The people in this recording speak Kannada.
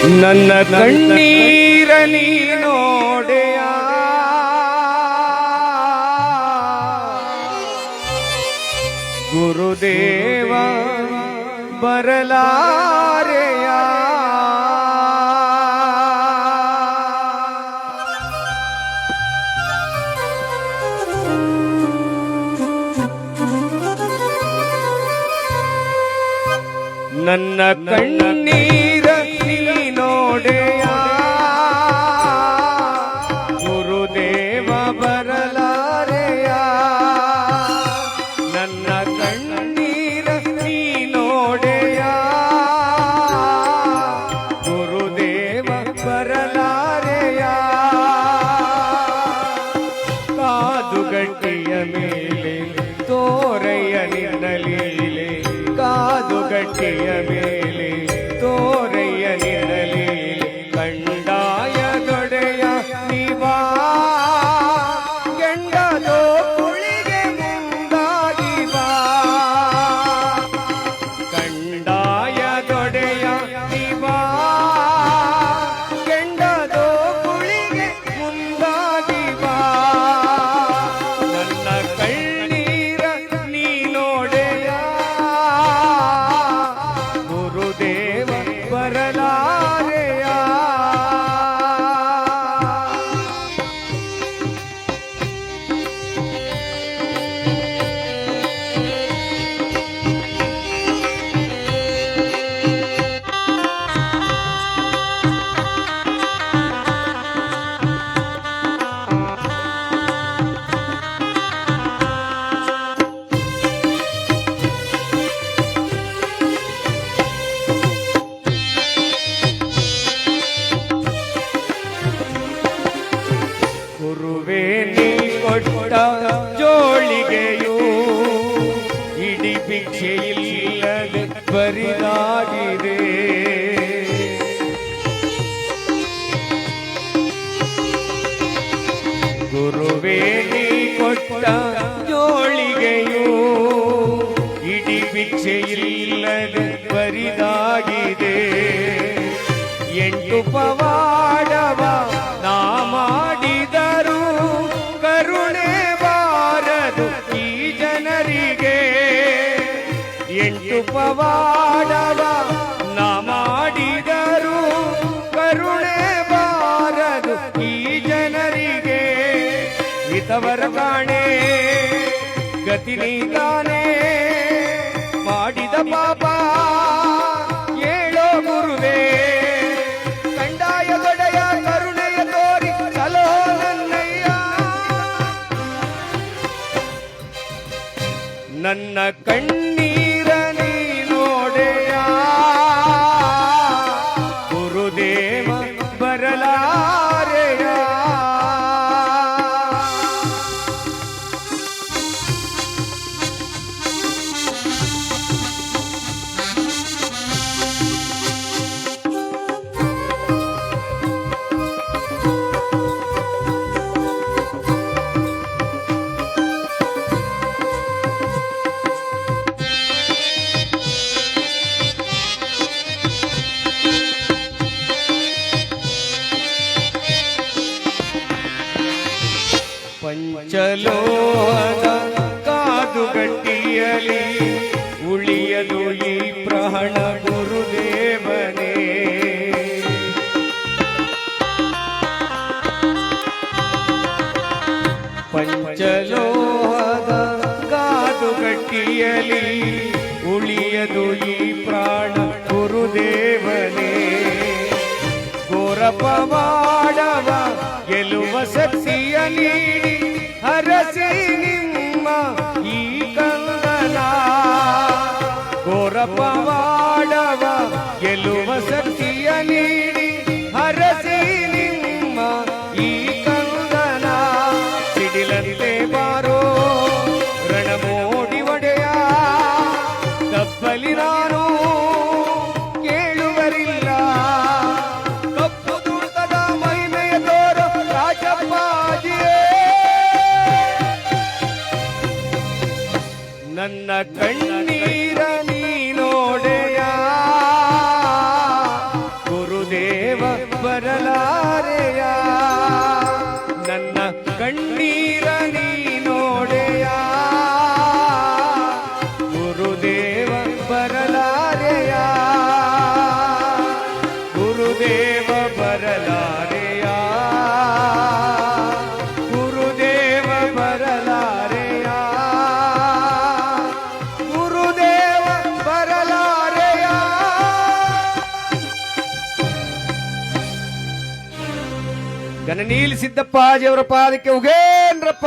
ನನ್ನ ಕಣ್ಣೀರ ನೀನೋಡೆಯ ಗುರುದೇವ ಬರಲಾರೆಯ ನನ್ನ ಕಣ್ಣೀರ ನೀನೋಡೆಯ ಗುರುದೇವ ಬರಲಾರೆಯ ನನ್ನ ಕಣ್ಣೀರ ನೀನೋಡೆಯ ಗುರುದೇವ ಬರಲಾರೆಯ ಕಾದುಗಟ್ಟಿಯ ಮೇಲೆ ತೋರಯ್ಯ ನಿನ್ನ ಲೀಲೆ ಕಾದುಗಟ್ಟಿಯ ಮೇಲೆ ತೋರಯ್ಯ ನಿನ್ನ ಲೀಲೆ ಕಂಡಾಯ ದೊಡೆಯ ನೀವಾ ಗಂಡದೋ ಕುಳಿಗೆ ಮುಂದಾಗಿ ಬಾ ಕಂಡಾಯ ದೊಡೆಯ ನೀವಾ ಗಂಡದೋ ಕುಳಿಗೆ ಮುಂದಾಗಿ ಬಾ ನನ್ನ ಕಣ್ಣೀರ ನೀನೋಡೆಯ ಗುರುದೇವ ಬರಲಾರೆಯ ಗುರುವೇ ನೀ ಕೊಟ್ಟ ಜೋಳಿಗೆಯು ಇಡೀ ಭಿಕ್ಷೆ ಇಲ್ಲದೆ ಬರಿದಾಗಿದೆ ಗುರುವೇ ನೀ ಕೊಟ್ಟ ಜೋಳಿಗೆಯು ಇಡೀ ಭಿಕ್ಷೆ ಇಲ್ಲದೆ ಬರಿದಾಗಿದೆ ಎಂಟು ಪವಾಡವ ನಾ ಮಾಡಿದರು ಕರುಣೆ ಬಾರದು ಈ ಜನರಿಗೆ ಎಂಟು ಪವಾಡವ ನಾ ಮಾಡಿದರು ಕರುಣೆ ಬಾರದು ಈ ಜನರಿಗೆ ಹಿತವರ ಕಾಣೆ ಗತಿ ನೀತಾನೆ ಮಾಡಿದ ಪಾಪ ಹೇಳೋ ಗುರುವೇ ಕಂಡಾಯ ದೊಡೆಯ ಕರುಣೆಯ ತೋರಿ ಸಲೋ ನನ್ನಯ್ಯ ನನ್ನ ಕಣ್ಣೀರ ನೀನೋಡೆಯ ಗುರುದೇವ ಬರಲಾರೆಯ ಪಂಚಲೋಹದ ಕಾದುಗಟ್ಟಿಯಲಿ ಉಳಿಯದು ಈ ಪ್ರಾಣ ಗುರುದೇವನೇ ಪಂಚಲೋಹದ ಕಾದುಗಟ್ಟಿಯಲಿ ಉಳಿಯದು ಈ ಪ್ರಾಣ ಗುರುದೇವನೇ ಘೋರ ಪವಾಡವ ಗೆಲ್ಲುವ ಶಕ್ತಿಯ ನೀಡಿ ಹರಸಿ ನಿಮ್ಮ ಈ ಕಂದನ ಘೋರ ಪವಾಡವ ಗೆಲ್ಲುವ ಶಕ್ತಿಯ ನೀಡಿ ಹರಸಿ ನಿಮ್ಮ ಈ ಕಂದನ ಸಿಡಿಲಂತೆ ಬಾರೋ ರಣಮೋಡಿ ಒಡೆಯ ತಪ್ಪಲಿ ನಾನು ಕೇಳುವರಿಲ್ಲ ಕಪ್ಪು ದುರ್ಗದ ಮಹಿಮೆಯ ತೋರೋ ರಾಜಪ್ಪಾಜಿಯೇ ನನ್ನ ಕಣ್ಣೀರ ನೀನೋಡೆಯ ಗುರುದೇವ ಕಣ್ಣೀರ ನೀ ನೋಡೆಯ ಗುರುದೇವ ಬರಲಾರೆಯ ಗುರುದೇವ ಬರಲಾರೆಯ ಗುರುದೇವ ಬರಲಾರೆಯ ಗುರುದೇವ ಬರಲಾರೆಯ. ಗಣನೀಲ್ ಸಿದ್ದಪ್ಪಾಜಿಯವರ ಪಾದಕ್ಕೆ ಉಗೇನ್ರಪ್ಪ.